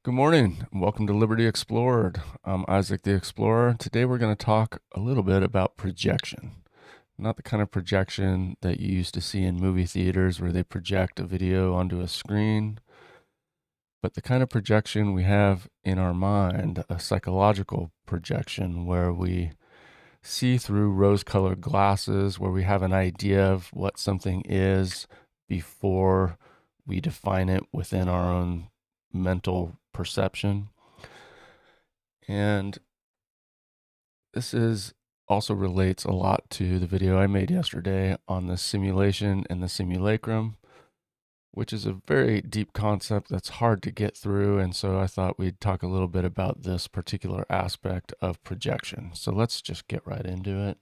Good morning, and welcome to Liberty Explored. I'm Isaac the Explorer. Today we're going to talk a little bit about projection. Not the kind of projection that you used to see in movie theaters where they project a video onto a screen, but the kind of projection we have in our mind, a psychological projection where we see through rose-colored glasses, where we have an idea of what something is before we define it within our own mental perception. And this is also relates a lot to the video I made yesterday on the simulation and the simulacrum, which is a very deep concept that's hard to get through. And so I thought we'd talk a little bit about this particular aspect of projection. So let's just get right into it.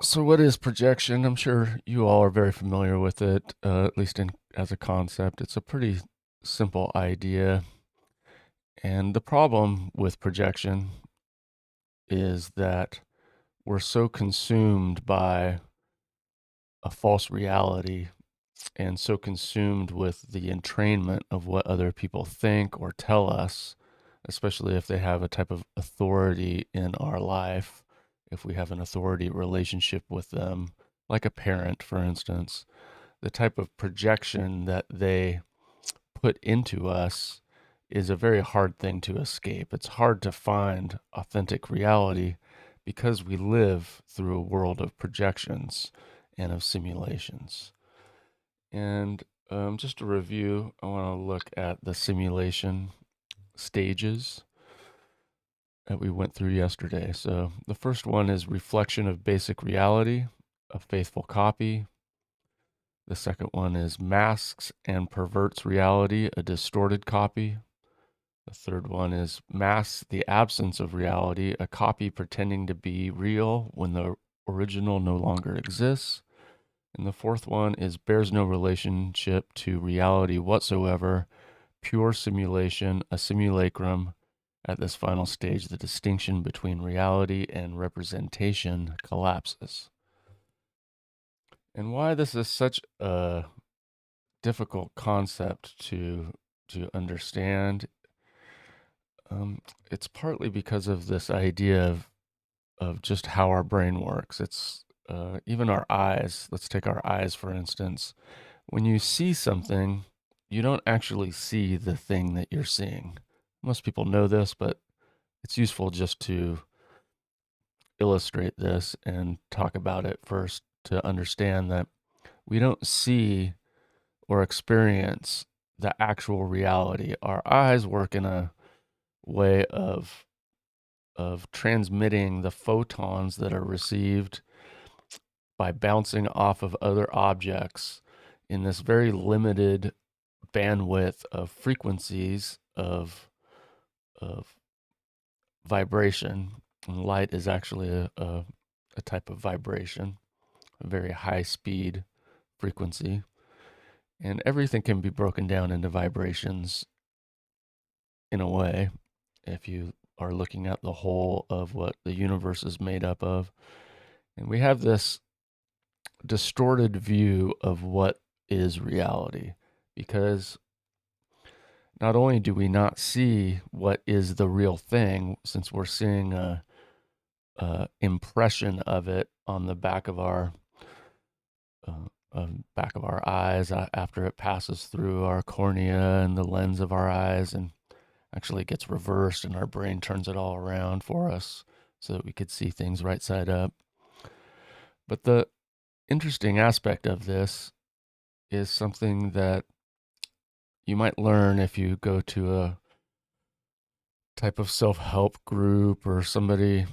So, what is projection? I'm sure you all are very familiar with it, at least as a concept. It's a pretty simple idea. And the problem with projection is that we're so consumed by a false reality and so consumed with the entrainment of what other people think or tell us, especially if they have a type of authority in our life, if we have an authority relationship with them, like a parent, for instance, the type of projection that they put into us is a very hard thing to escape. It's hard to find authentic reality because we live through a world of projections and of simulations. And just to review, I want to look at the simulation stages that we went through yesterday. So the first one is reflection of basic reality, a faithful copy. The second one is masks and perverts reality, a distorted copy. The third one is masks the absence of reality, a copy pretending to be real when the original no longer exists. And the fourth one is bears no relationship to reality whatsoever, pure simulation, a simulacrum. At this final stage, the distinction between reality and representation collapses. And why this is such a difficult concept to understand, it's partly because of this idea of just how our brain works. It's even our eyes. Let's take our eyes, for instance. When you see something, you don't actually see the thing that you're seeing. Most people know this, but it's useful just to illustrate this and talk about it first to understand that we don't see or experience the actual reality. Our eyes work in a way of transmitting the photons that are received by bouncing off of other objects in this very limited bandwidth of frequencies of vibration. And light is actually a type of vibration, a very high speed frequency. And everything can be broken down into vibrations in a way if you are looking at the whole of what the universe is made up of. And we have this distorted view of what is reality because not only do we not see what is the real thing, since we're seeing a impression of it on the back of our eyes after it passes through our cornea and the lens of our eyes, and actually gets reversed, and our brain turns it all around for us so that we could see things right side up. But the interesting aspect of this is something that you might learn if you go to a type of self-help group or somebody,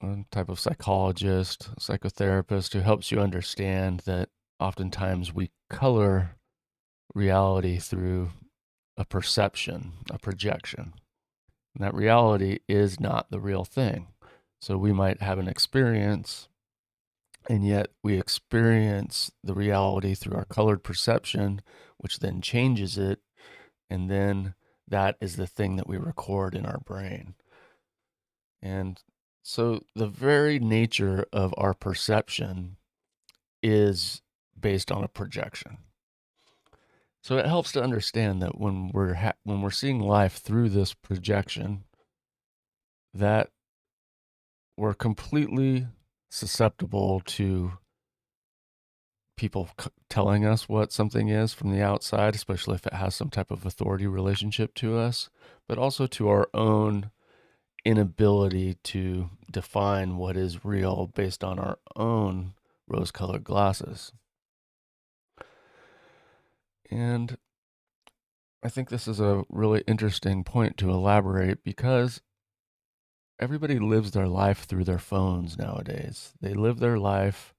a type of psychologist, psychotherapist who helps you understand that oftentimes we color reality through a perception, a projection. And that reality is not the real thing. So we might have an experience, and yet we experience the reality through our colored perception, which then changes it. And then that is the thing that we record in our brain. And so the very nature of our perception is based on a projection. So it helps to understand that when we're seeing life through this projection, that we're completely susceptible to people telling us what something is from the outside, especially if it has some type of authority relationship to us, but also to our own inability to define what is real based on our own rose colored glasses. And I think this is a really interesting point to elaborate because everybody lives their life through their phones nowadays. They live their life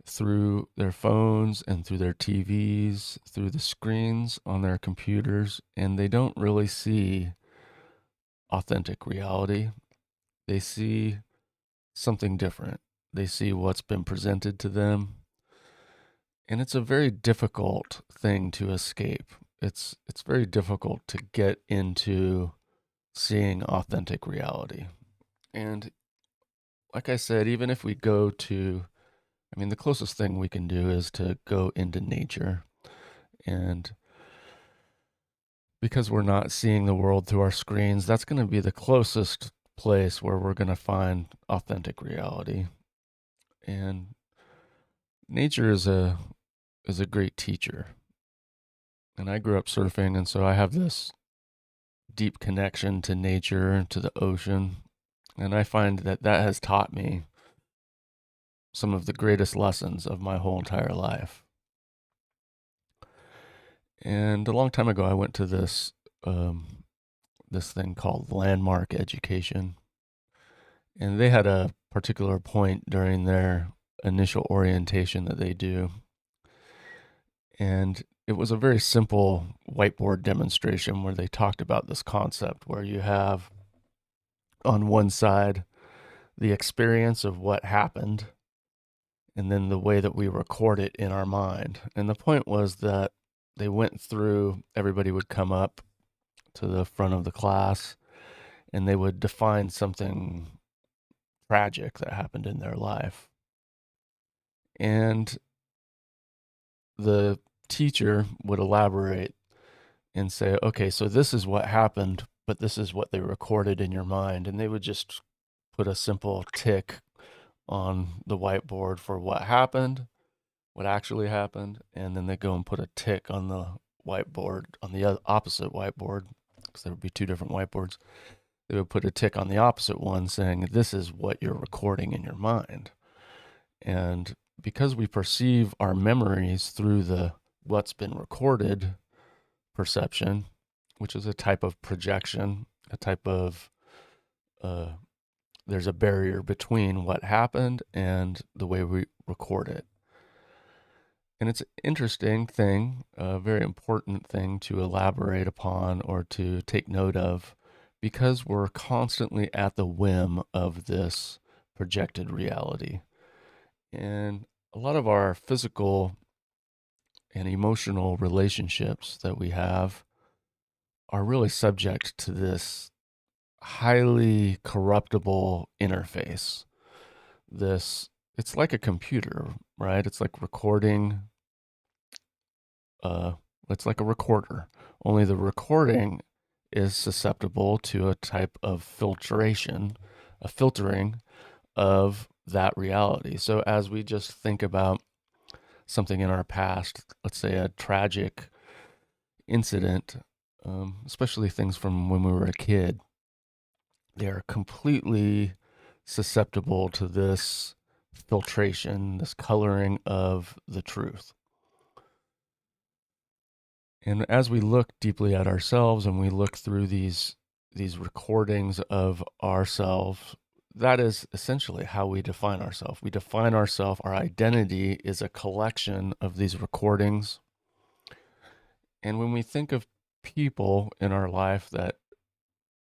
through their phones and through their TVs, through the screens on their computers, and they don't really see authentic reality. They see something different. They see what's been presented to them. And it's a very difficult thing to escape. It's very difficult to get into seeing authentic reality. And like I said, even if we go to, I mean, the closest thing we can do is to go into nature. And because we're not seeing the world through our screens, that's going to be the closest place where we're going to find authentic reality. And nature is a great teacher. And I grew up surfing, and so I have this deep connection to nature and to the ocean. And I find that that has taught me some of the greatest lessons of my whole entire life. And a long time ago, I went to this thing called landmark education, and they had a particular point during their initial orientation that they do, and it was a very simple whiteboard demonstration where they talked about this concept where you have on one side the experience of what happened and then the way that we record it in our mind. And the point was that they went through, everybody would come up to the front of the class and they would define something tragic that happened in their life. And the teacher would elaborate and say, okay, so this is what happened, but this is what they recorded in your mind. And they would just put a simple tick on the whiteboard for what happened, what actually happened, and then they go and put a tick on the whiteboard, on the opposite whiteboard, because there would be two different whiteboards. They would put a tick on the opposite one saying, this is what you're recording in your mind. And because we perceive our memories through the what's been recorded perception, which is a type of projection, a type of there's a barrier between what happened and the way we record it. And it's an interesting thing, a very important thing to elaborate upon or to take note of because we're constantly at the whim of this projected reality. And a lot of our physical and emotional relationships that we have are really subject to this highly corruptible interface. This it's like a computer, right? It's like recording it's like a recorder. Only the recording is susceptible to a type of filtration, a filtering of that reality. So as we just think about something in our past, let's say a tragic incident, especially things from when we were a kid, they are completely susceptible to this filtration, this coloring of the truth. And as we look deeply at ourselves and we look through these recordings of ourselves, that is essentially how we define ourselves. We define ourselves, our identity is a collection of these recordings. And when we think of people in our life that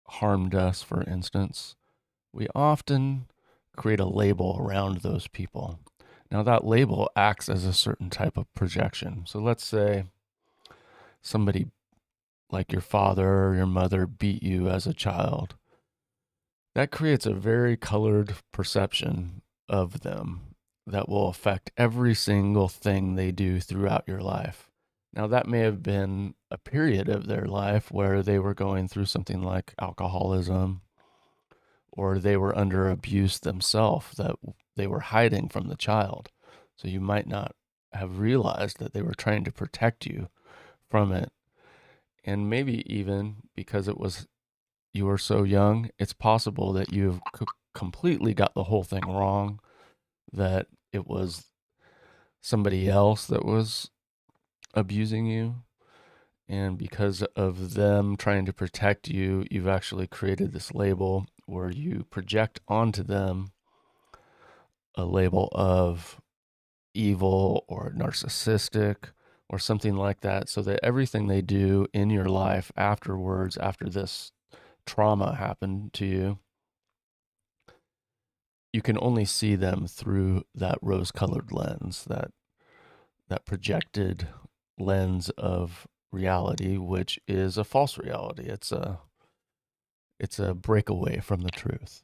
harmed us, for instance, we often create a label around those people. Now, that label acts as a certain type of projection. So let's say somebody like your father or your mother beat you as a child. That creates a very colored perception of them that will affect every single thing they do throughout your life. Now, that may have been a period of their life where they were going through something like alcoholism, or they were under abuse themselves that they were hiding from the child. So you might not have realized that they were trying to protect you from it. And maybe even because it was you were so young, it's possible that you've completely got the whole thing wrong, that it was somebody else that was abusing you. And because of them trying to protect you, you've actually created this label where you project onto them a label of evil or narcissistic or something like that, so that everything they do in your life afterwards, after this trauma happened to you, you can only see them through that rose-colored lens, that projected lens of reality, which is a false reality. It's a breakaway from the truth.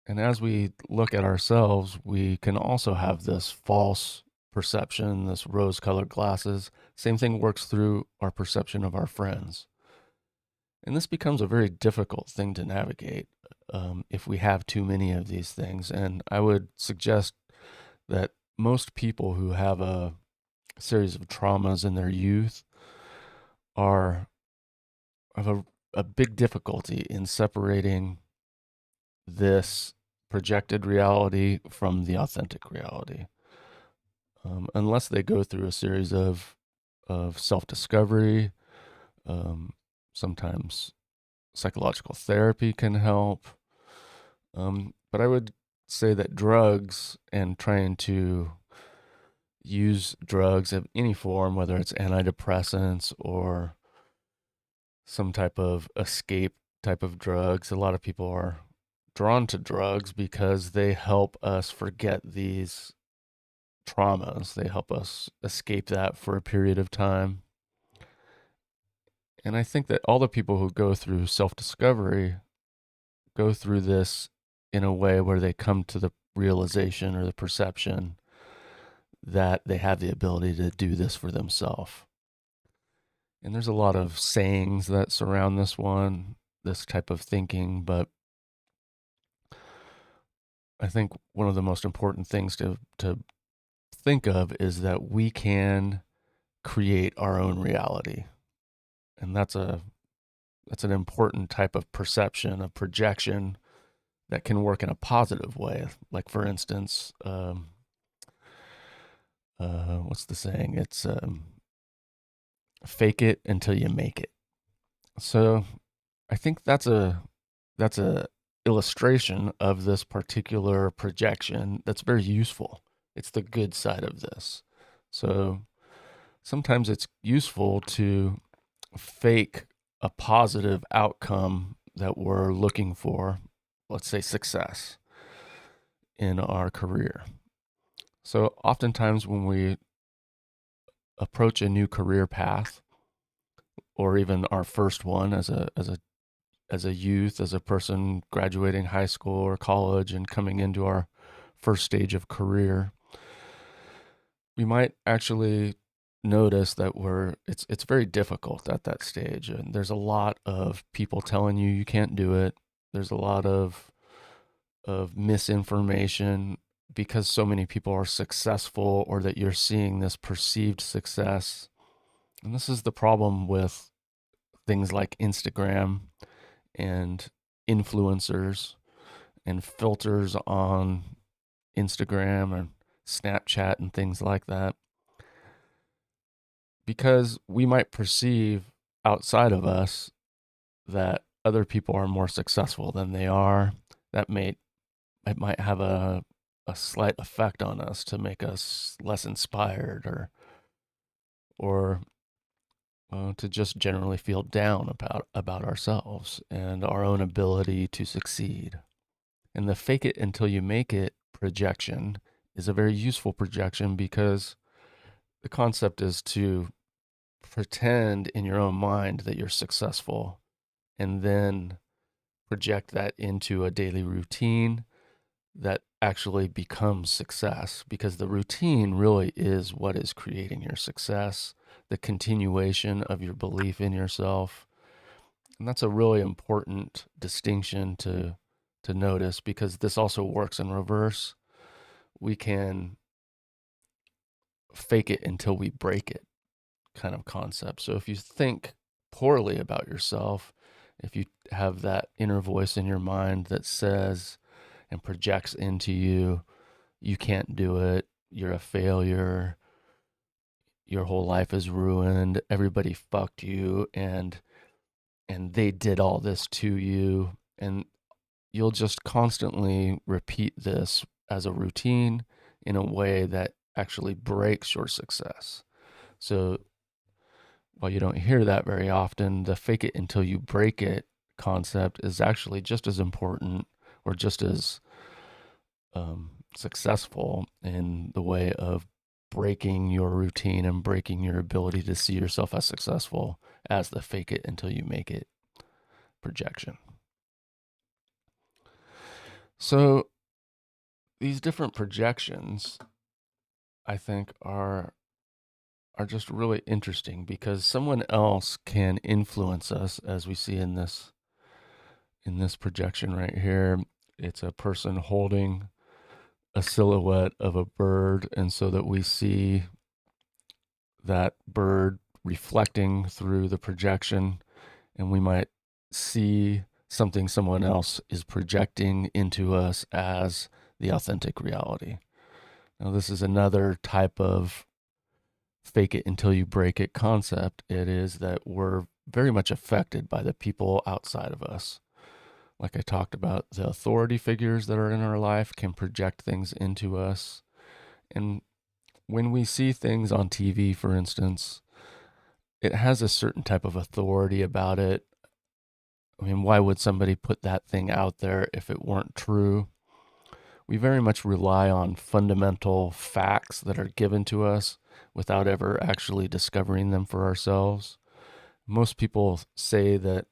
And as we look at ourselves, we can also have this false perception, this rose-colored glasses. Same thing works through our perception of our friends. And this becomes a very difficult thing to navigate if we have too many of these things. And I would suggest that most people who have a series of traumas in their youth are have a big difficulty in separating this projected reality from the authentic reality. Unless they go through a series of self-discovery, sometimes psychological therapy can help. But I would say that drugs and trying to use drugs of any form, whether it's antidepressants or some type of escape type of drugs, a lot of people are drawn to drugs because they help us forget these traumas. They help us escape that for a period of time. And I think that all the people who go through self discovery go through this in a way where they come to the realization or the perception that they have the ability to do this for themselves. And there's a lot of sayings that surround this type of thinking, but I think one of the most important things to think of is that we can create our own reality. And that's an important type of perception, of projection that can work in a positive way. Like, for instance, what's the saying? It's fake it until you make it. So I think that's a illustration of this particular projection that's very useful. It's the good side of this. So sometimes it's useful to fake a positive outcome that we're looking for, let's say success in our career. So oftentimes when we approach a new career path, or even our first one as a youth, as a person graduating high school or college and coming into our first stage of career, we might actually notice that it's very difficult at that stage, and there's a lot of people telling you you can't do it. There's a lot of misinformation because so many people are successful, or that you're seeing this perceived success. And this is the problem with things like Instagram and influencers and filters on Instagram and Snapchat and things like that. Because we might perceive outside of us that other people are more successful than they are. It might have a slight effect on us to make us less inspired, or to just generally feel down about ourselves and our own ability to succeed. And the fake it until you make it projection is a very useful projection because the concept is to pretend in your own mind that you're successful and then project that into a daily routine that actually becomes success, because the routine really is what is creating your success, the continuation of your belief in yourself. And that's a really important distinction to notice, because this also works in reverse. We can fake it until we break it kind of concept. So if you think poorly about yourself, if you have that inner voice in your mind that says and projects into you, you can't do it, you're a failure, your whole life is ruined, everybody fucked you, and they did all this to you, and you'll just constantly repeat this as a routine in a way that actually breaks your success. So while you don't hear that very often, the fake it until you break it concept is actually just as important, or just as successful in the way of breaking your routine and breaking your ability to see yourself as successful, as the fake it until you make it projection. So these different projections, I think, are just really interesting, because someone else can influence us, as we see in this projection right here. It's a person holding a silhouette of a bird, and so that we see that bird reflecting through the projection, and we might see something someone else is projecting into us as the authentic reality. Now, this is another type of fake it until you break it concept. It is that we're very much affected by the people outside of us. Like I talked about, the authority figures that are in our life can project things into us. And when we see things on TV, for instance, it has a certain type of authority about it. I mean, why would somebody put that thing out there if it weren't true? We very much rely on fundamental facts that are given to us without ever actually discovering them for ourselves. Most people say that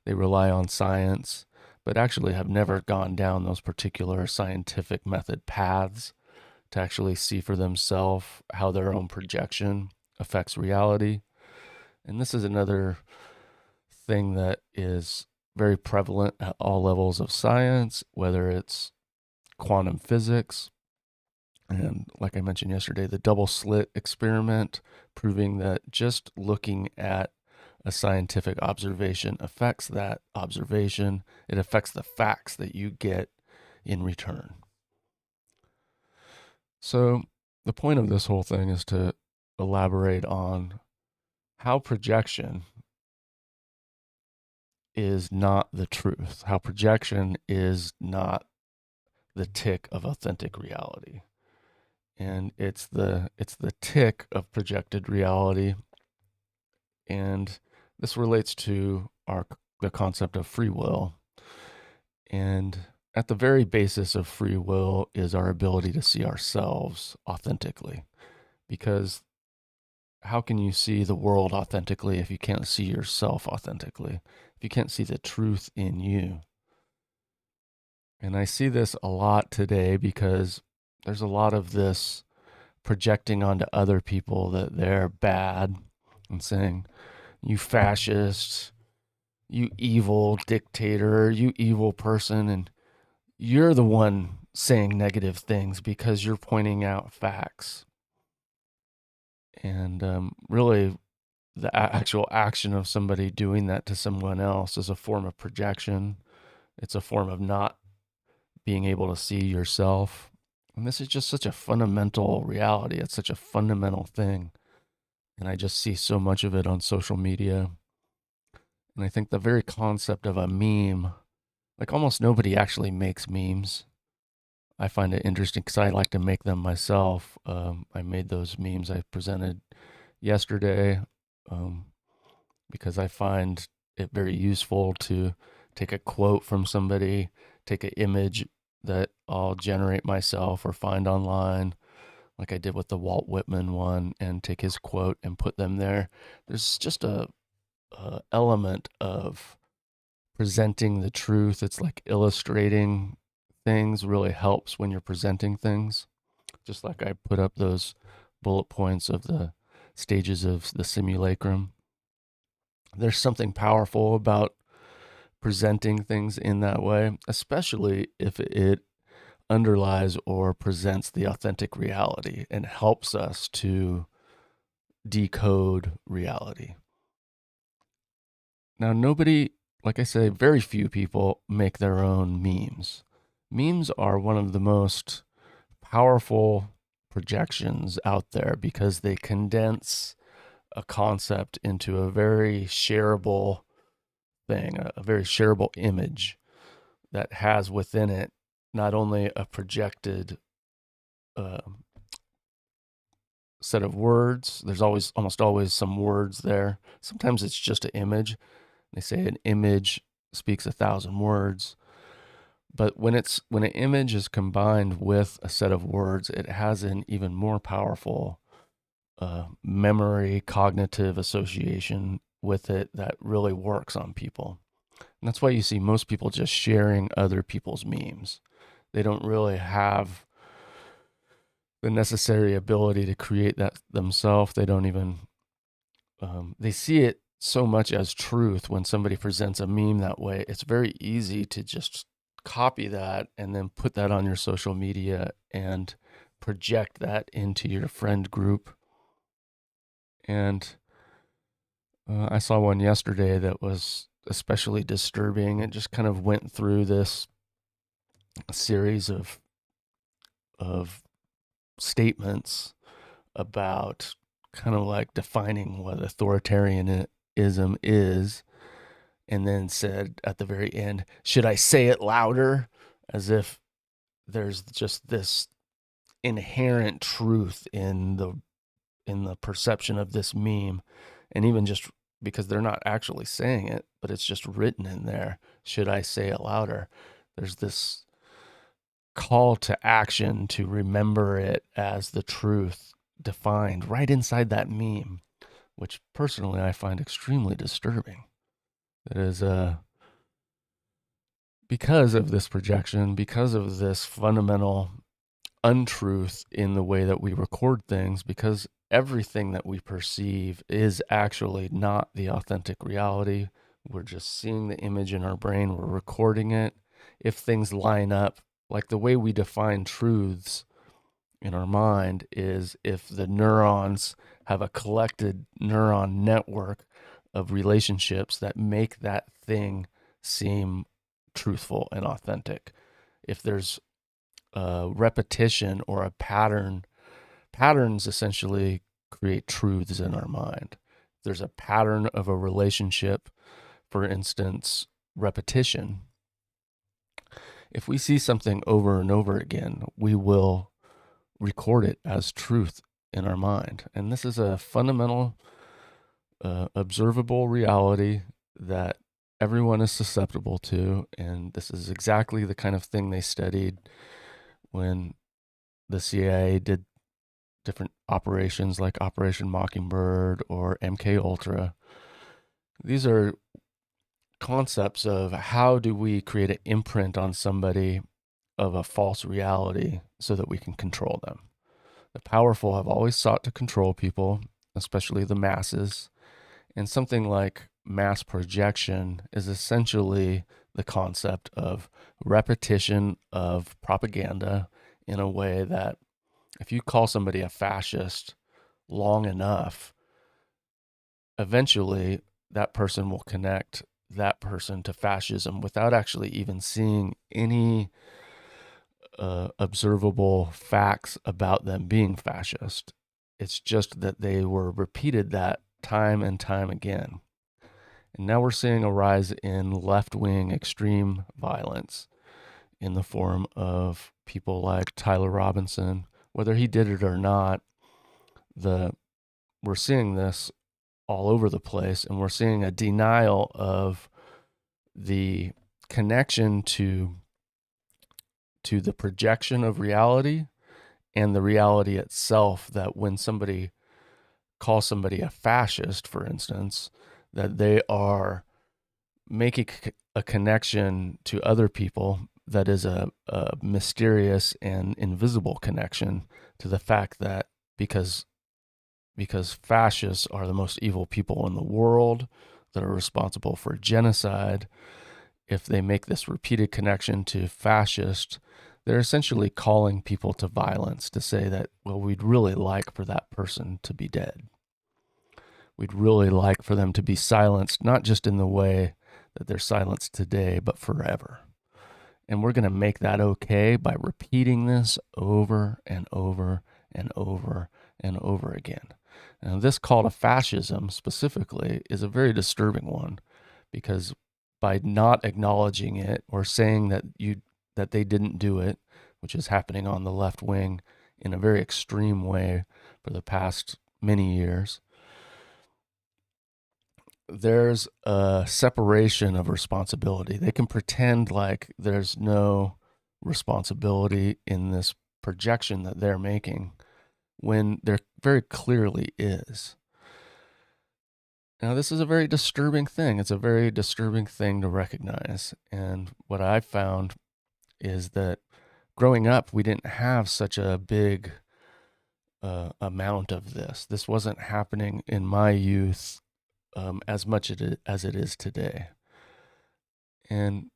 they rely on science, but actually have never gone down those particular scientific method paths to actually see for themselves how their own projection affects reality. And this is another thing that is very prevalent at all levels of science, whether it's quantum physics, and like I mentioned yesterday, the double slit experiment, proving that just looking at a scientific observation affects that observation. It affects the facts that you get in return. So, the point of this whole thing is to elaborate on how projection is not the truth, how projection is not the tick of authentic reality. And it's the tick of projected reality. And this relates to the concept of free will. And at the very basis of free will is our ability to see ourselves authentically. Because how can you see the world authentically if you can't see yourself authentically? If you can't see the truth in you? And I see this a lot today because there's a lot of this projecting onto other people that they're bad, and saying, you fascist, you evil dictator, you evil person. And you're the one saying negative things because you're pointing out facts. And really, the actual action of somebody doing that to someone else is a form of projection. It's a form of not being able to see yourself. And this is just such a fundamental reality. It's such a fundamental thing. And I just see so much of it on social media. And I think the very concept of a meme, like almost nobody actually makes memes. I find it interesting because I like to make them myself. I made those memes I presented yesterday um, because I find it very useful to take a quote from somebody, take an image that I'll generate myself or find online, like I did with the Walt Whitman one, and take his quote and put them there. There's just a element of presenting the truth. It's like illustrating things really helps when you're presenting things. Just like I put up those bullet points of the stages of the simulacrum. There's something powerful about presenting things in that way, especially if it underlies or presents the authentic reality and helps us to decode reality. Now, nobody, like I say, very few people make their own memes. Memes are one of the most powerful projections out there because they condense a concept into a very shareable thing, a very shareable image that has within it not only a projected uh, set of words, there's almost always some words there. Sometimes it's just an image. They say an image speaks 1,000 words. But when an image is combined with a set of words, it has an even more powerful memory, cognitive association with it that really works on people. And that's why you see most people just sharing other people's memes. They don't really have the necessary ability to create that themselves. They don't even, they see it so much as truth when somebody presents a meme that way. It's very easy to just copy that and then put that on your social media and project that into your friend group. And I saw one yesterday that was especially disturbing. It just kind of went through this series of statements about kind of like defining what authoritarianism is, and then said at the very end, should I say it louder? As if there's just this inherent truth in the perception of this meme. And even just because they're not actually saying it, but it's just written in there, should I say it louder? There's this call to action to remember it as the truth defined right inside that meme, which personally I find extremely disturbing. It is because of this projection, because of this fundamental untruth in the way that we record things, because everything that we perceive is actually not the authentic reality. We're just seeing the image in our brain, we're recording it. If things line up, like the way we define truths in our mind is if the neurons have a collected neuron network of relationships that make that thing seem truthful and authentic. If there's a repetition or a pattern, patterns essentially create truths in our mind. If there's a pattern of a relationship, for instance, repetition. If we see something over and over again, we will record it as truth in our mind. And this is a fundamental, observable reality that everyone is susceptible to. And this is exactly the kind of thing they studied when the CIA did different operations like Operation Mockingbird or MK Ultra. These are concepts of how do we create an imprint on somebody of a false reality so that we can control them. The powerful have always sought to control people, especially the masses, and something like mass projection is essentially the concept of repetition of propaganda in a way that if you call somebody a fascist long enough, eventually that person will connect that person to fascism without actually even seeing any observable facts about them being fascist. It's just that they were repeated that time and time again. And now we're seeing a rise in left wing extreme violence in the form of people like Tyler Robinson. Whether he did it or not, we're seeing this all over the place, and we're seeing a denial of the connection to to the projection of reality and the reality itself, that when somebody calls somebody a fascist, for instance, that they are making a connection to other people that is a mysterious and invisible connection to the fact that because fascists are the most evil people in the world that are responsible for genocide, if they make this repeated connection to fascist, they're essentially calling people to violence to say that, well, we'd really like for that person to be dead. We'd really like for them to be silenced, not just in the way that they're silenced today, but forever. And we're going to make that okay by repeating this over and over and over and over again. Now, this call to fascism specifically is a very disturbing one, because by not acknowledging it or saying that they didn't do it, which is happening on the left wing in a very extreme way for the past many years, there's a separation of responsibility. They can pretend like there's no responsibility in this projection that they're making when there very clearly is. Now, this is a very disturbing thing. It's a very disturbing thing to recognize. And what I've found is that growing up, we didn't have such a big amount of this. This wasn't happening in my youth as much as it is today. And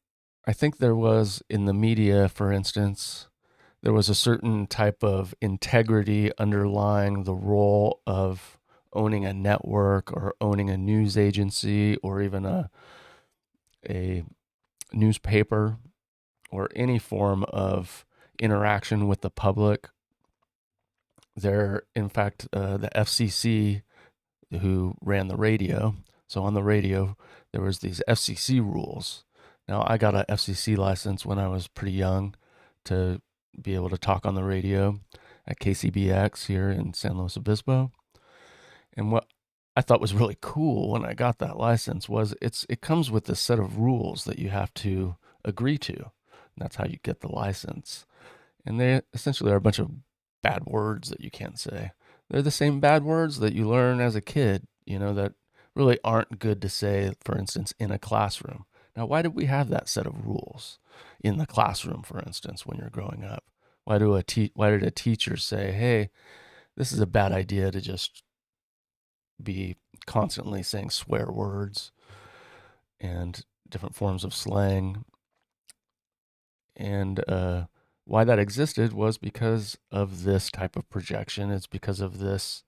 I think there was, in the media, for instance, there was a certain type of integrity underlying the role of owning a network or owning a news agency or even a newspaper or any form of interaction with the public. There, in fact, the FCC, who ran the radio. So on the radio, there was these FCC rules. Now, I got a FCC license when I was pretty young to be able to talk on the radio at KCBX here in San Luis Obispo. And what I thought was really cool when I got that license was it comes with a set of rules that you have to agree to. And that's how you get the license. And they essentially are a bunch of bad words that you can't say. They're the same bad words that you learn as a kid, that really aren't good to say, for instance, in a classroom. Now, why did we have that set of rules in the classroom, for instance, when you're growing up? Why did a teacher say, hey, this is a bad idea to just be constantly saying swear words and different forms of slang? And why that existed was because of this type of projection. It's because of this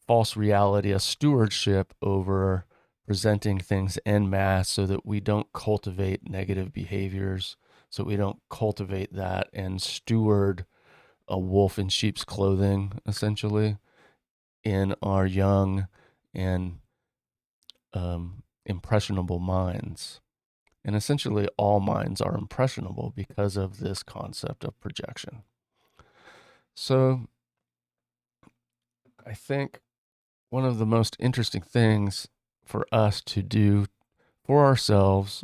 false reality, a stewardship over presenting things en masse so that we don't cultivate negative behaviors, so we don't cultivate that and steward a wolf in sheep's clothing, essentially, in our young and impressionable minds. And essentially, all minds are impressionable because of this concept of projection. So I think one of the most interesting things for us to do for ourselves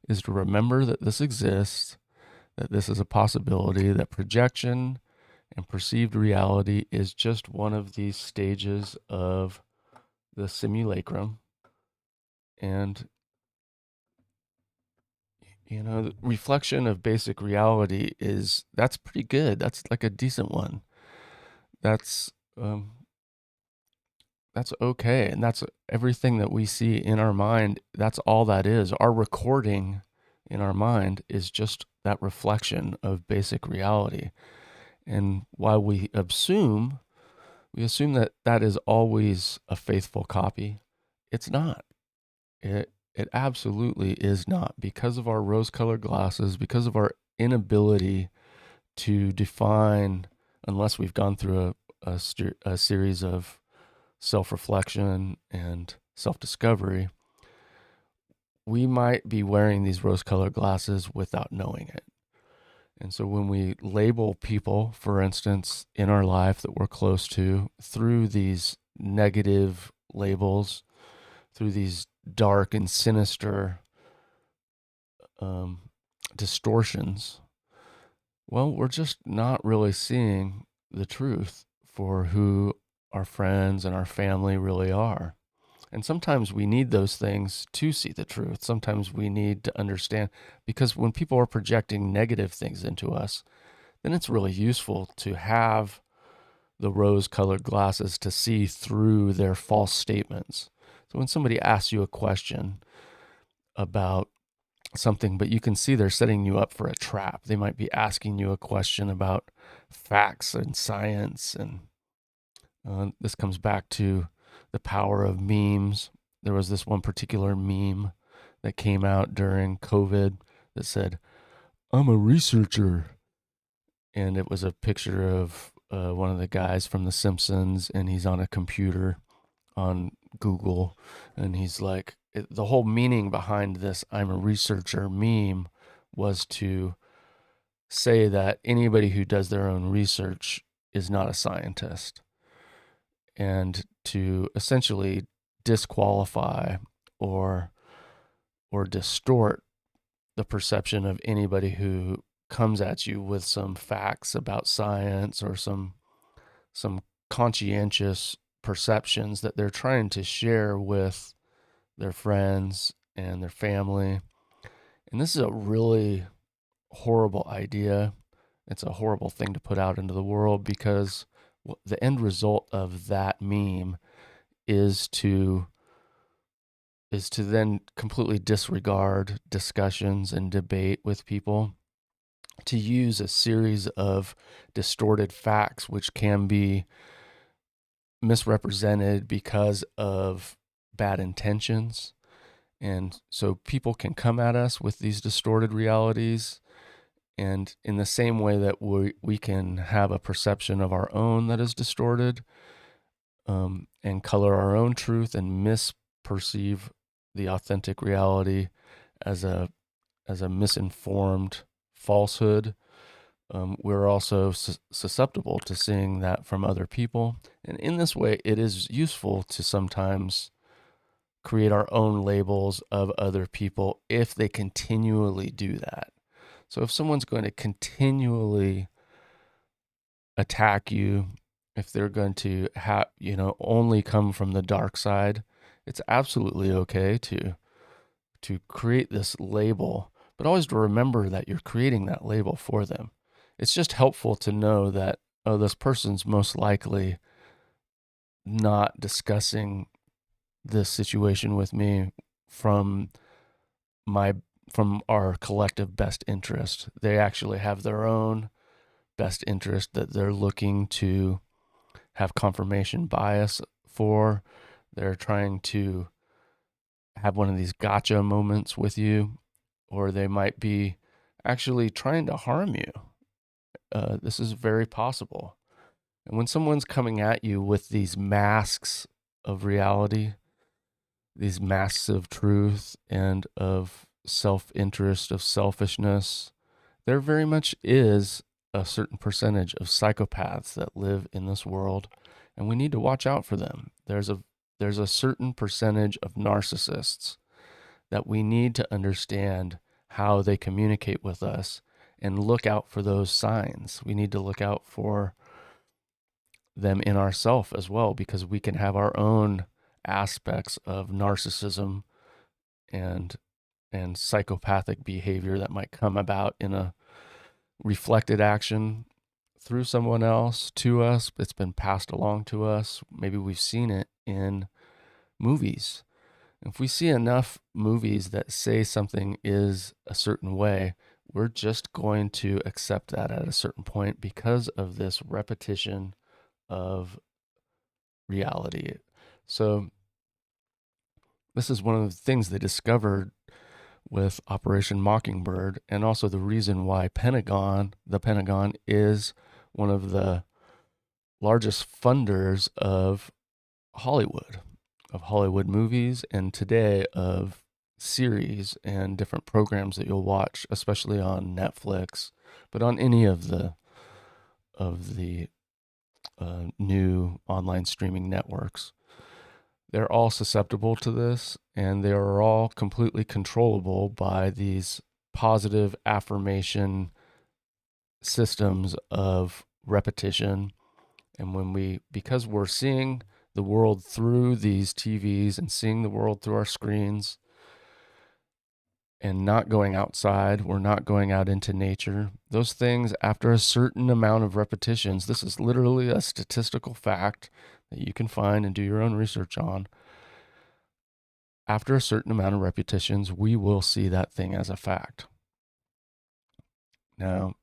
is to remember that this exists, that this is a possibility, that projection and perceived reality is just one of these stages of the simulacrum. And, the reflection of basic reality that's pretty good. That's like a decent one. That's okay. And that's everything that we see in our mind. That's all that is. Our recording in our mind is just that reflection of basic reality. And while we assume that that is always a faithful copy, it's not. It absolutely is not, because of our rose-colored glasses, because of our inability to define, unless we've gone through a series of self-reflection and self-discovery, we might be wearing these rose-colored glasses without knowing it. And so when we label people, for instance, in our life that we're close to, through these negative labels, through these dark and sinister distortions, Well, we're just not really seeing the truth for who our friends and our family really are. And sometimes we need those things to see the truth. Sometimes we need to understand, because when people are projecting negative things into us, then it's really useful to have the rose colored glasses to see through their false statements. So when somebody asks you a question about something, but you can see they're setting you up for a trap, they might be asking you a question about facts and science. And this comes back to the power of memes. There was this one particular meme that came out during COVID that said, "I'm a researcher." And it was a picture of one of the guys from The Simpsons, and he's on a computer on Google, and he's like, the whole meaning behind this "I'm a researcher" meme was to say that anybody who does their own research is not a scientist, and to essentially disqualify or distort the perception of anybody who comes at you with some facts about science or some conscientious perceptions that they're trying to share with their friends and their family. And this is a really horrible idea. It's a horrible thing to put out into the world, because the end result of that meme is to then completely disregard discussions and debate with people, to use a series of distorted facts which can be misrepresented because of bad intentions. And so people can come at us with these distorted realities. And in the same way that we can have a perception of our own that is distorted, and color our own truth and misperceive the authentic reality as a misinformed falsehood, we're also susceptible to seeing that from other people. And in this way, it is useful to sometimes create our own labels of other people if they continually do that. So if someone's going to continually attack you, if they're going to have, only come from the dark side, it's absolutely okay to create this label, but always to remember that you're creating that label for them. It's just helpful to know that, oh, this person's most likely not discussing this situation with me from my from our collective best interest. They actually have their own best interest that they're looking to have confirmation bias for. They're trying to have one of these gotcha moments with you, or they might be actually trying to harm you. This is very possible. And when someone's coming at you with these masks of reality, these masks of truth and of self interest, of selfishness, there very much is a certain percentage of psychopaths that live in this world, and we need to watch out for them. There's a certain percentage of narcissists that we need to understand how they communicate with us and look out for those signs. We need to look out for them in ourself as well, because we can have our own aspects of narcissism and psychopathic behavior that might come about in a reflected action through someone else to us. It's been passed along to us. Maybe we've seen it in movies. If we see enough movies that say something is a certain way, we're just going to accept that at a certain point because of this repetition of reality. So this is one of the things they discovered with Operation Mockingbird, and also the reason why the Pentagon is one of the largest funders of Hollywood, movies, and today of series and different programs that you'll watch, especially on Netflix, but on any of the new online streaming networks. They're all susceptible to this, and they are all completely controllable by these positive affirmation systems of repetition. And because we're seeing the world through these TVs and seeing the world through our screens and not going outside, we're not going out into nature. Those things, after a certain amount of repetitions, this is literally a statistical fact that you can find and do your own research on. After a certain amount of repetitions, we will see that thing as a fact. Now,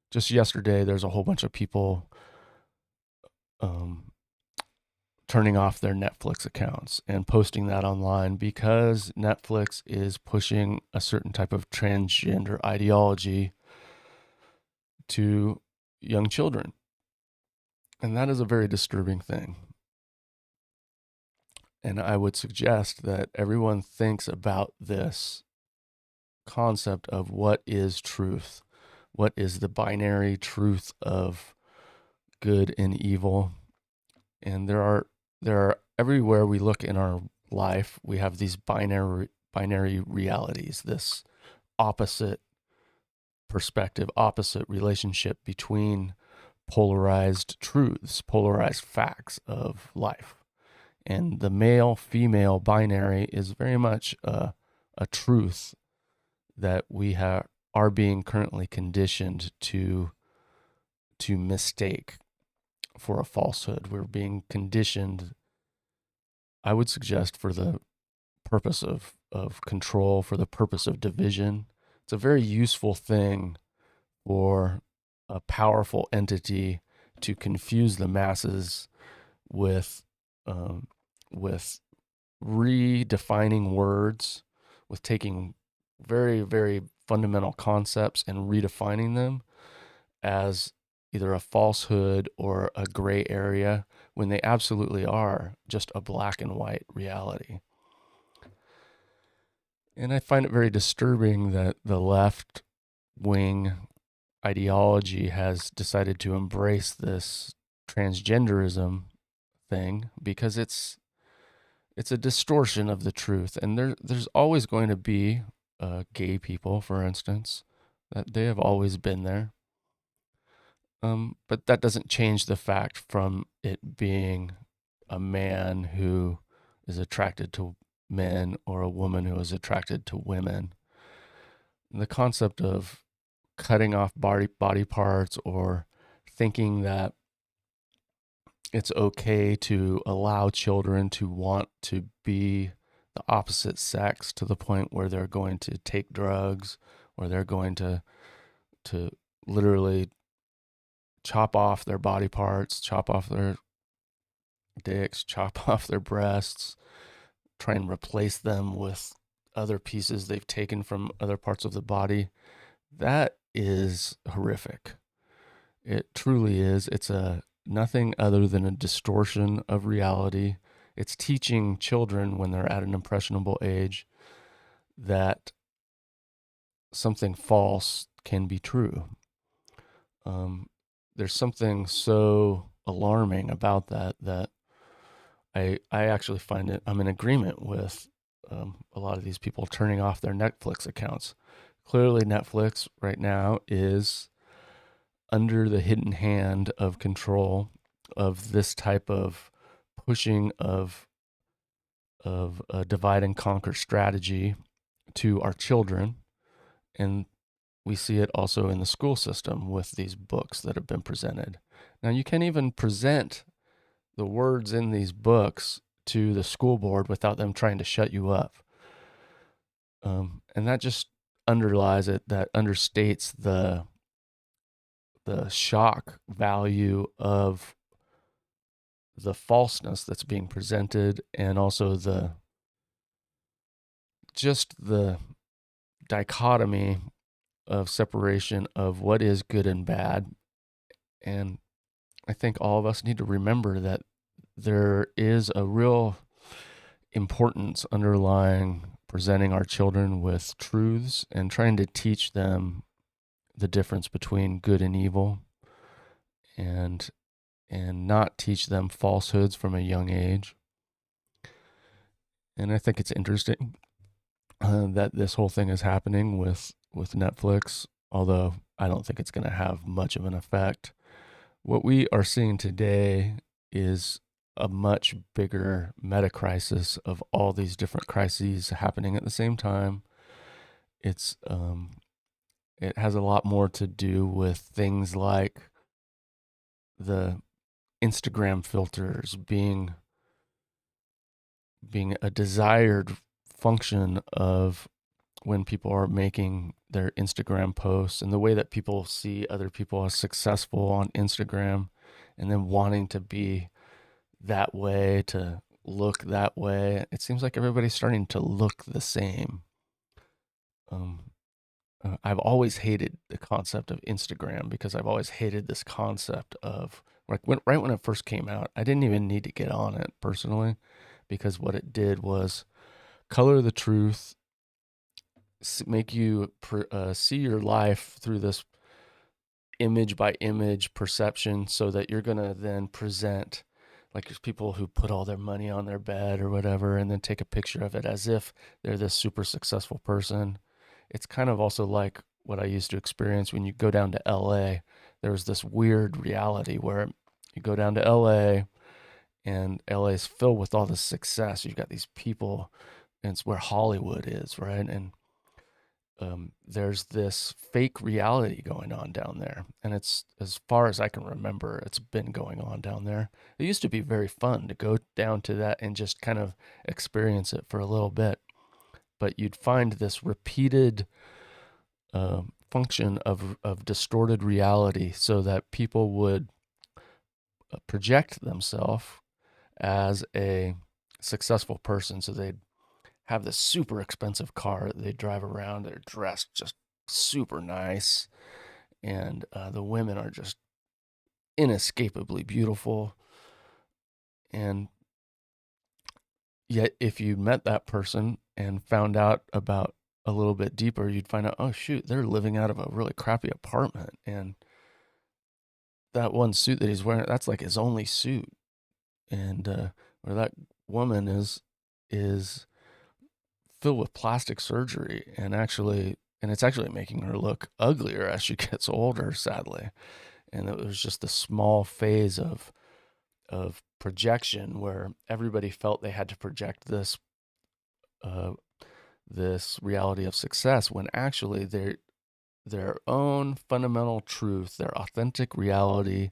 just yesterday, there's a whole bunch of people turning off their Netflix accounts and posting that online because Netflix is pushing a certain type of transgender ideology to young children. And that is a very disturbing thing. And I would suggest that everyone thinks about this concept of what is truth, what is the binary truth of good and evil. And there are everywhere we look in our life, we have these binary realities, this opposite perspective, opposite relationship between polarized truths, polarized facts of life. And the male female binary is very much a truth that we are being currently conditioned to mistake for a falsehood. We're being conditioned, I would suggest, for the purpose of control, for the purpose of division. It's a very useful thing for a powerful entity to confuse the masses with redefining words, with taking very, very fundamental concepts and redefining them as either a falsehood or a gray area when they absolutely are just a black and white reality. And I find it very disturbing that the left wing ideology has decided to embrace this transgenderism thing because it's a distortion of the truth. And there's always going to be gay people, for instance, that they have always been there. But that doesn't change the fact from it being a man who is attracted to men or a woman who is attracted to women. And the concept of cutting off body parts or thinking that it's okay to allow children to want to be the opposite sex to the point where they're going to take drugs or they're going to literally chop off their body parts, chop off their dicks, chop off their breasts, try and replace them with other pieces they've taken from other parts of the body. That is horrific. It truly is. It's nothing other than a distortion of reality. It's teaching children when they're at an impressionable age that something false can be true. There's something so alarming about that I actually find it, I'm in agreement with a lot of these people turning off their Netflix accounts. Clearly, Netflix right now is under the hidden hand of control of this type of pushing of a divide and conquer strategy to our children. And we see it also in the school system with these books that have been presented. Now, you can't even present the words in these books to the school board without them trying to shut you up. And that just underlies it, that understates the shock value of the falseness that's being presented, and also the dichotomy of separation of what is good and bad. And I think all of us need to remember that there is a real importance underlying presenting our children with truths and trying to teach them the difference between good and evil, and not teach them falsehoods from a young age. And I think it's interesting that this whole thing is happening with Netflix, although I don't think it's going to have much of an effect. What we are seeing today is a much bigger meta crisis of all these different crises happening at the same time. It's it has a lot more to do with things like the Instagram filters being a desired function of when people are making their Instagram posts, and the way that people see other people as successful on Instagram, and then wanting to be that way, to look that way. It seems like everybody's starting to look the same. Um, I've always hated the concept of Instagram because I've always hated this concept of, like, right when it first came out, I didn't even need to get on it personally, because what it did was color the truth, make you see your life through this image by image perception, so that you're going to then present, like, there's people who put all their money on their bed or whatever and then take a picture of it as if they're this super successful person. It's kind of also like what I used to experience when you go down to LA. There's this weird reality where you go down to LA, and LA is filled with all this success. You've got these people, and it's where Hollywood is, right? And there's this fake reality going on down there. And it's, as far as I can remember, it's been going on down there. It used to be very fun to go down to that and just kind of experience it for a little bit. But you'd find this repeated function of distorted reality, so that people would project themselves as a successful person. So they'd have this super expensive car that they drive around. They're dressed just super nice, and the women are just inescapably beautiful. And yet, if you met that person and found out about a little bit deeper, you'd find out, oh shoot, they're living out of a really crappy apartment, and that one suit that he's wearing, that's like his only suit. And or that woman is filled with plastic surgery, and it's actually making her look uglier as she gets older, sadly. And it was just a small phase of projection where everybody felt they had to project uh, this reality of success, when actually their own fundamental truth, their authentic reality,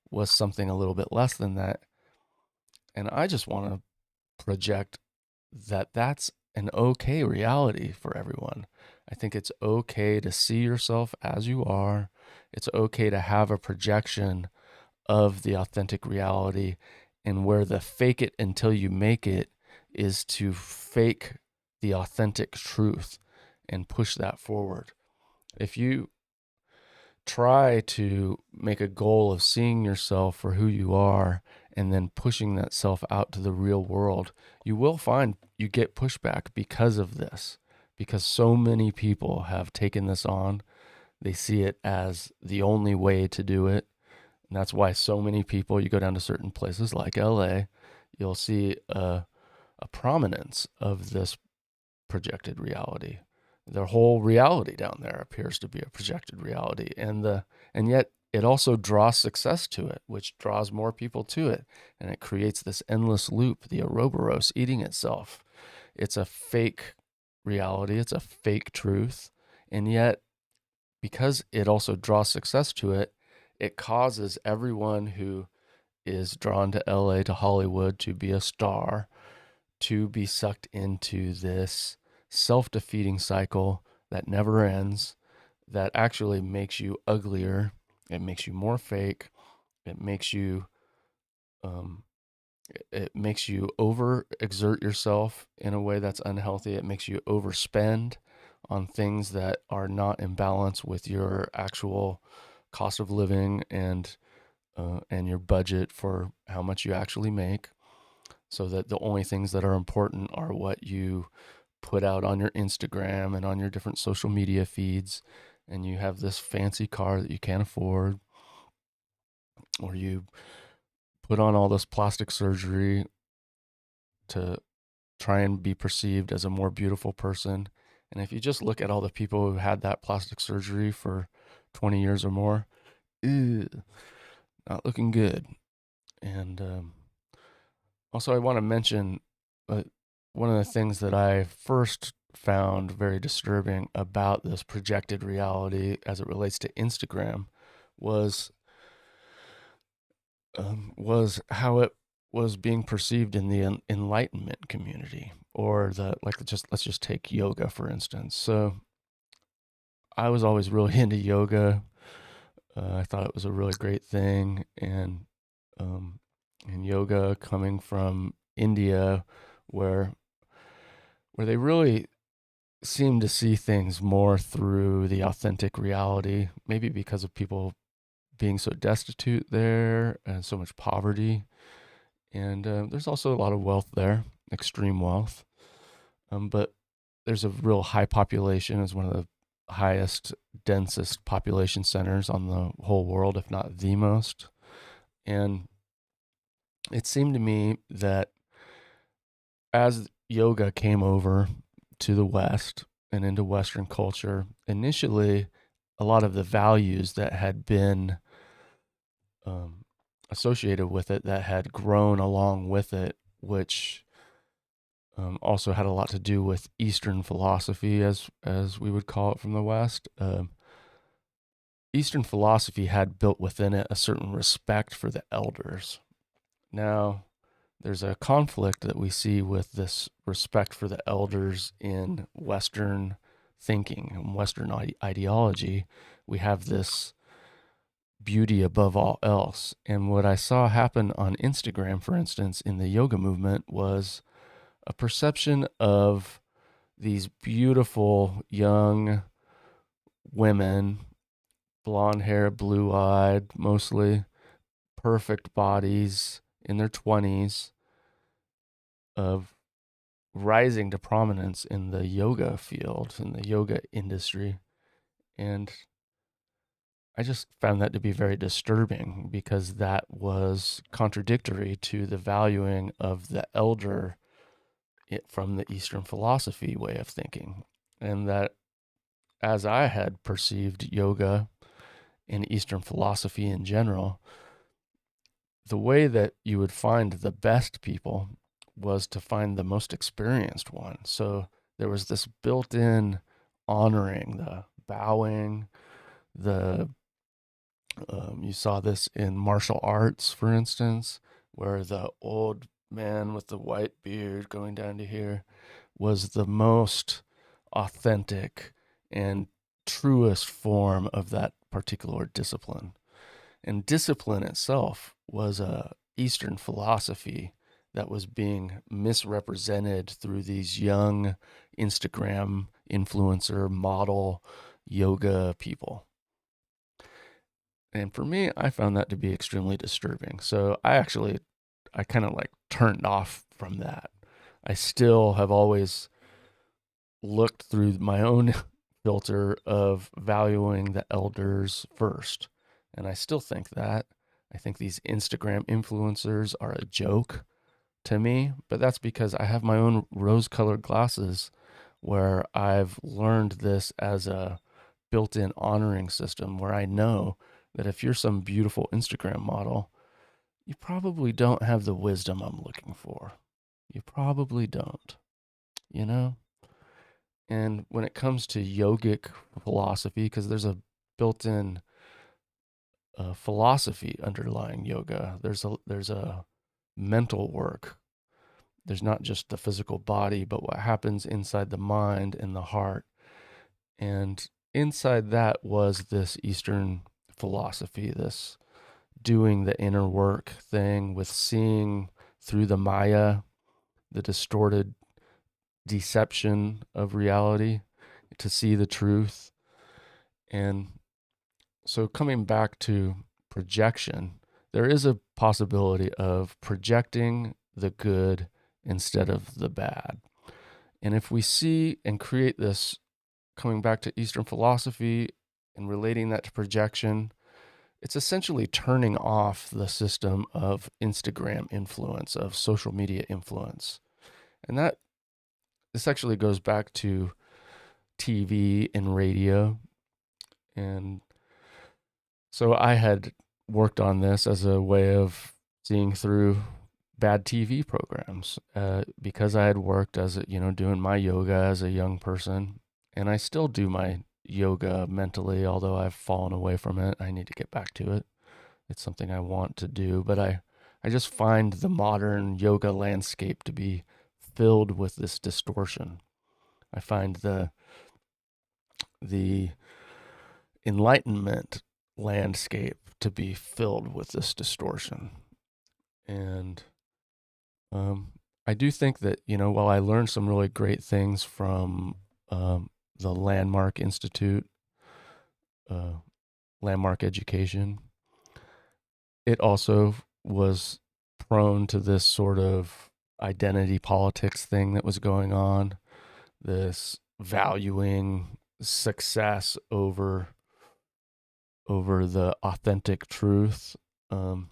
was something a little bit less than that. And I just want to project that that's an okay reality for everyone. I think it's okay to see yourself as you are. It's okay to have a projection of the authentic reality, and where the fake it until you make it is to fake the authentic truth and push that forward. If you try to make a goal of seeing yourself for who you are and then pushing that self out to the real world, you will find you get pushback because of this, because so many people have taken this on. They see it as the only way to do it. And that's why so many people, you go down to certain places like LA, you'll see a prominence of this projected reality. Their whole reality down there appears to be a projected reality, and yet it also draws success to it, which draws more people to it, and it creates this endless loop, the Ouroboros eating itself. It's a fake reality, it's a fake truth, and yet, because it also draws success to it, it causes everyone who is drawn to LA, to Hollywood, to be a star, to be sucked into this self defeating cycle that never ends, that actually makes you uglier. It makes you more fake. It makes you, um, it makes you overexert yourself in a way that's unhealthy. It makes you overspend on things that are not in balance with your actual cost of living and your budget for how much you actually make, so that the only things that are important are what you put out on your Instagram and on your different social media feeds. And you have this fancy car that you can't afford, or you put on all this plastic surgery to try and be perceived as a more beautiful person. And if you just look at all the people who had that plastic surgery for 20 years or more. Ew, not looking good. And also, I want to mention uh, one of the things that I first found very disturbing about this projected reality as it relates to Instagram was was how it was being perceived in the enlightenment community, or the like. Just let's just take yoga for instance. So I was always really into yoga. I thought it was a really great thing, um, and yoga coming from India, where they really seem to see things more through the authentic reality. Maybe because of people being so destitute there and so much poverty, and there's also a lot of wealth there, extreme wealth. But there's a real high population. It's one of the highest, densest population centers on the whole world, if not the most. And it seemed to me that as yoga came over to the West and into Western culture, initially, a lot of the values that had been um, associated with it, that had grown along with it, which also had a lot to do with Eastern philosophy, as we would call it from the West. Eastern philosophy had built within it a certain respect for the elders. Now, there's a conflict that we see with this respect for the elders in Western thinking and Western ideology. We have this beauty above all else. And what I saw happen on Instagram, for instance, in the yoga movement was a perception of these beautiful young women, blonde hair, blue eyed, mostly, perfect bodies in their 20s, of rising to prominence in the yoga field, in the yoga industry. And I just found that to be very disturbing because that was contradictory to the valuing of the elder from the Eastern philosophy way of thinking. And that, as I had perceived yoga and Eastern philosophy in general, the way that you would find the best people was to find the most experienced one. So there was this built in honoring, the bowing, the you saw this in martial arts, for instance, where the old man with the white beard going down to here was the most authentic and truest form of that particular discipline. And discipline itself was a Eastern philosophy that was being misrepresented through these young Instagram influencer model yoga people. And for me, I found that to be extremely disturbing. So I kind of like turned off from that. I still have always looked through my own filter of valuing the elders first. And I still think that. I think these Instagram influencers are a joke to me, but that's because I have my own rose colored glasses where I've learned this as a built in honoring system where I know that if you're some beautiful Instagram model, you probably don't have the wisdom I'm looking for. You probably don't, you know? And when it comes to yogic philosophy, because there's a built in philosophy underlying yoga, there's a mental work. There's not just the physical body, but what happens inside the mind and the heart. And inside that was this Eastern philosophy, this doing the inner work thing with seeing through the Maya, the distorted deception of reality, to see the truth. And so, coming back to projection, there is a possibility of projecting the good instead of the bad. And if we see and create this, coming back to Eastern philosophy and relating that to projection, it's essentially turning off the system of Instagram influence, of social media influence. And this actually goes back to TV and radio. And So I had worked on this as a way of seeing through bad TV programs because I had worked as doing my yoga as a young person, and I still do my yoga mentally, although I've fallen away from it. I need to get back to it. It's something I want to do, but I just find the modern yoga landscape to be filled with this distortion. I find the enlightenment landscape to be filled with this distortion. And um, I do think that, while I learned some really great things from the Landmark Institute, uh, Landmark Education, it also was prone to this sort of identity politics thing that was going on, this valuing success over the authentic truth. Um,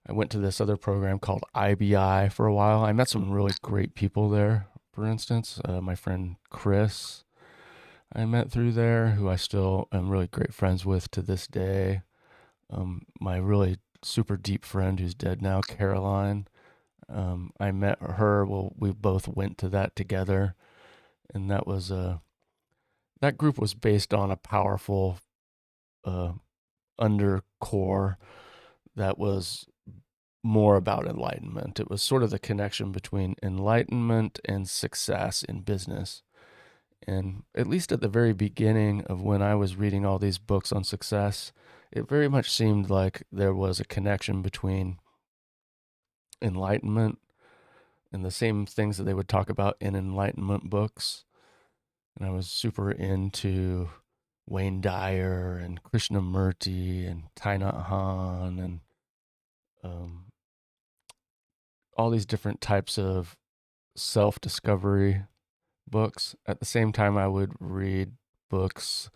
I went to this other program called IBI for a while. I met some really great people there. For instance, my friend Chris, I met through there, who I still am really great friends with to this day. My really super deep friend who's dead now, Caroline. I met her. Well, we both went to that together, and that group was based on a powerful uh, undercore that was more about enlightenment. It was sort of the connection between enlightenment and success in business. And at least at the very beginning of when I was reading all these books on success, it very much seemed like there was a connection between enlightenment and the same things that they would talk about in enlightenment books. And I was super into Wayne Dyer and Krishnamurti and Thich Nhat Hanh and um, all these different types of self discovery books. At the same time, I would read books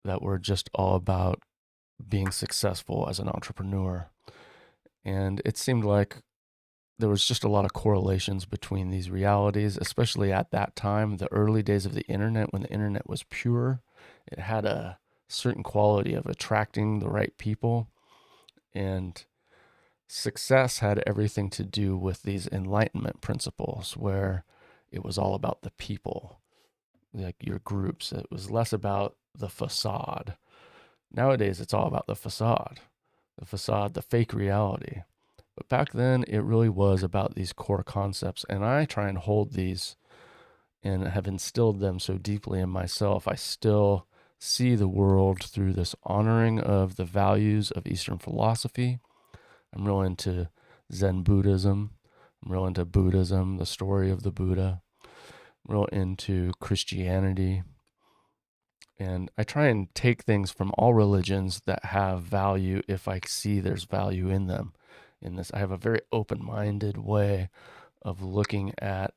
that were just all about being successful as an entrepreneur. And it seemed like there was just a lot of correlations between these realities, especially at that time, the early days of the internet, when the internet was pure. It had a certain quality of attracting the right people. And success had everything to do with these enlightenment principles where it was all about the people, like your groups. It was less about the facade. Nowadays, it's all about the facade, the fake reality. But back then, it really was about these core concepts. And I try and hold these and have instilled them so deeply in myself. I still see the world through this honoring of the values of Eastern philosophy. I'm real into Zen Buddhism. I'm real into Buddhism, the story of the Buddha. I'm real into Christianity. And I try and take things from all religions that have value if I see there's value in them. In this, I have a very open-minded way of looking at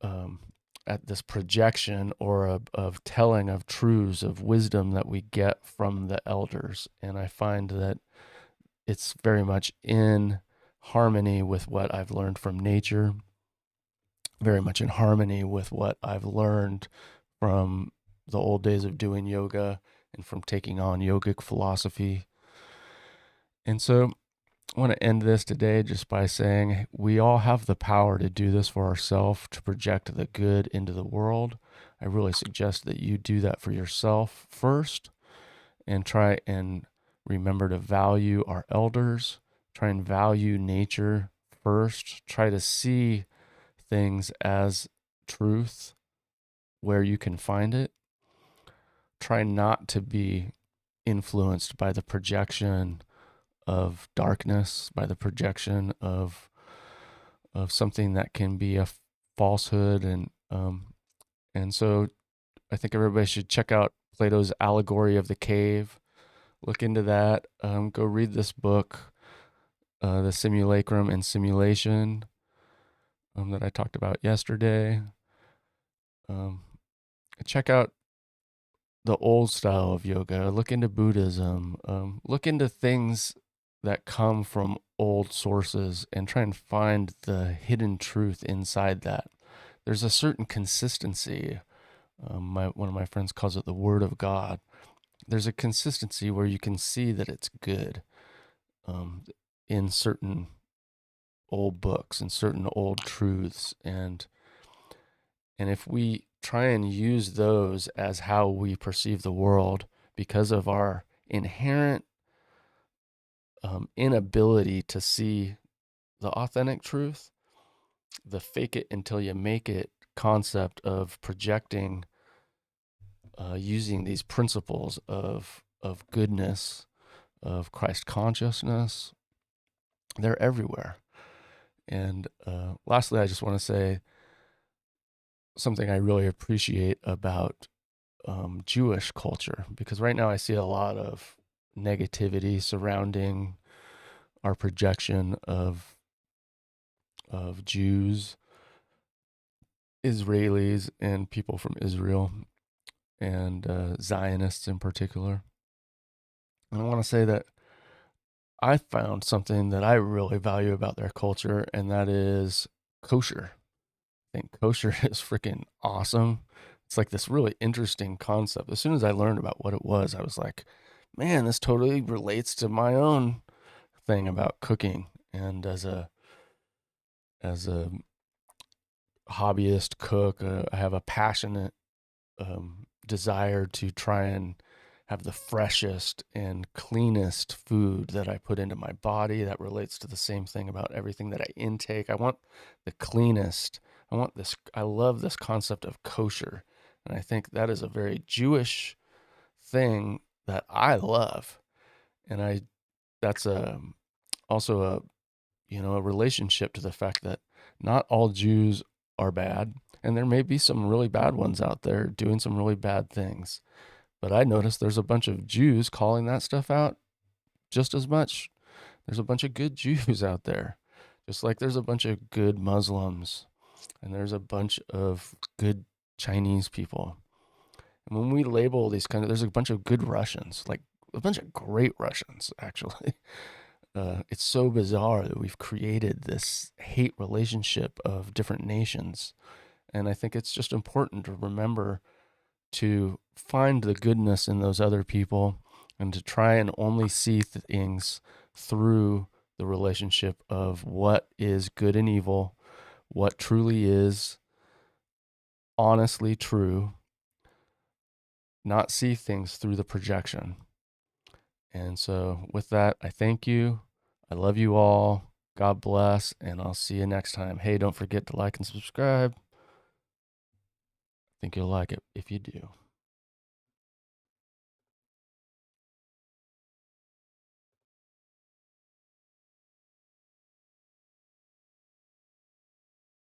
um, at this projection or of telling of truths of wisdom that we get from the elders. And I find that it's very much in harmony with what I've learned from nature, very much in harmony with what I've learned from the old days of doing yoga and from taking on yogic philosophy. And so I want to end this today just by saying we all have the power to do this for ourselves, to project the good into the world. I really suggest that you do that for yourself first and try and remember to value our elders, try and value nature first, try to see things as truth where you can find it. Try not to be influenced by the projection of darkness, by the projection of something that can be a falsehood, and so I think everybody should check out Plato's Allegory of the Cave. Look into that. Go read this book, The Simulacrum and Simulation, that I talked about yesterday. Um, Check out the old style of yoga. Look into Buddhism. Look into things that come from old sources and try and find the hidden truth inside that. There's a certain consistency One of my friends calls it the Word of God. There's a consistency where you can see that it's good um, in certain old books and certain old truths, and if we try and use those as how we perceive the world because of our inherent inability to see the authentic truth, the fake it until you make it concept of projecting using these principles of goodness, of Christ consciousness, they're everywhere. And lastly, I just want to say something I really appreciate about Jewish culture, because right now I see a lot of negativity surrounding our projection of Jews, Israelis, and people from Israel, and Zionists in particular. And I want to say that I found something that I really value about their culture, and that is kosher. I think kosher is freaking awesome. It's like this really interesting concept. As soon as I learned about what it was, I was like, man, this totally relates to my own thing about cooking. And as a hobbyist cook, I have a passionate desire to try and have the freshest and cleanest food that I put into my body. That relates to the same thing about everything that I intake. I want the cleanest. I want this. I love this concept of kosher. And I think that is a very Jewish thing that I love. And that's also a relationship to the fact that not all Jews are bad, and there may be some really bad ones out there doing some really bad things. But I noticed there's a bunch of Jews calling that stuff out just as much. There's a bunch of good Jews out there, just like there's a bunch of good Muslims, and there's a bunch of good Chinese people. And when we label these there's a bunch of good Russians, like a bunch of great Russians, actually. It's so bizarre that we've created this hate relationship of different nations. And I think it's just important to remember to find the goodness in those other people and to try and only see things through the relationship of what is good and evil, what truly is honestly true, not see things through the projection. And so, with that, I thank you. I love you all. God bless, and I'll see you next time. Hey, don't forget to like and subscribe. I think you'll like it if you do.